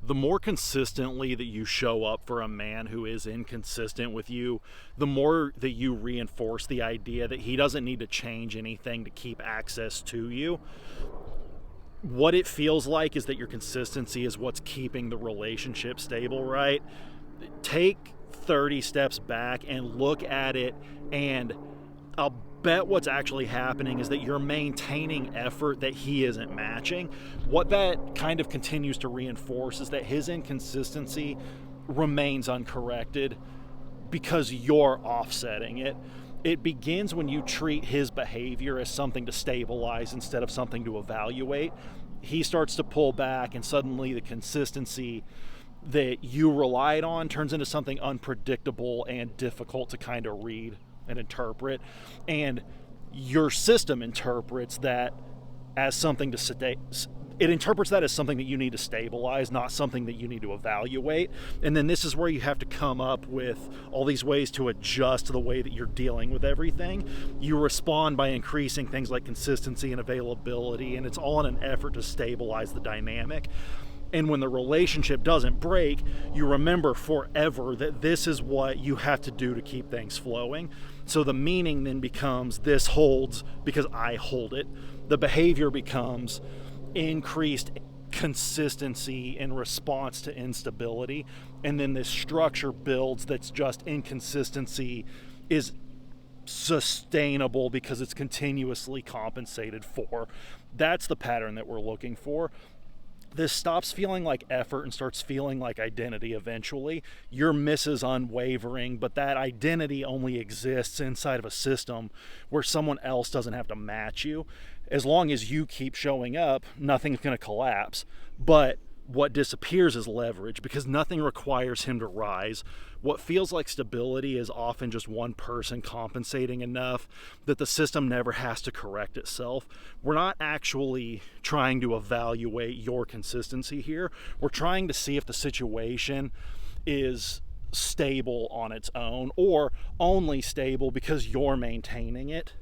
the more consistently that you show up for a man who is inconsistent with you, the more that you reinforce the idea that he doesn't need to change anything to keep access to you. What it feels like is that your consistency is what's keeping the relationship stable, right? Take 30 steps back and look at it, and I'll bet what's actually happening is that you're maintaining effort that he isn't matching. What that kind of continues to reinforce is that his inconsistency remains uncorrected because you're offsetting it. It begins when you treat his behavior as something to stabilize instead of something to evaluate. He starts to pull back, and suddenly the consistency that you relied on turns into something unpredictable and difficult to kind of read and interpret, and your system interprets that as something to it interprets that as something that you need to stabilize, not something that you need to evaluate. And then this is where you have to come up with all these ways to adjust the way that you're dealing with everything. You respond by increasing things like consistency and availability, and it's all in an effort to stabilize the dynamic. And when the relationship doesn't break, you remember forever that this is what you have to do to keep things flowing. So the meaning then becomes, this holds because I hold it. The behavior becomes increased consistency in response to instability. And then this structure builds that's just inconsistency is sustainable because it's continuously compensated for. That's the pattern that we're looking for. This stops feeling like effort and starts feeling like identity eventually. Your miss is unwavering, but that identity only exists inside of a system where someone else doesn't have to match you. As long as you keep showing up, nothing's going to collapse. But what disappears is leverage, because nothing requires him to rise. What feels like stability is often just one person compensating enough that the system never has to correct itself. We're not actually trying to evaluate your consistency here. We're trying to see if the situation is stable on its own or only stable because you're maintaining it.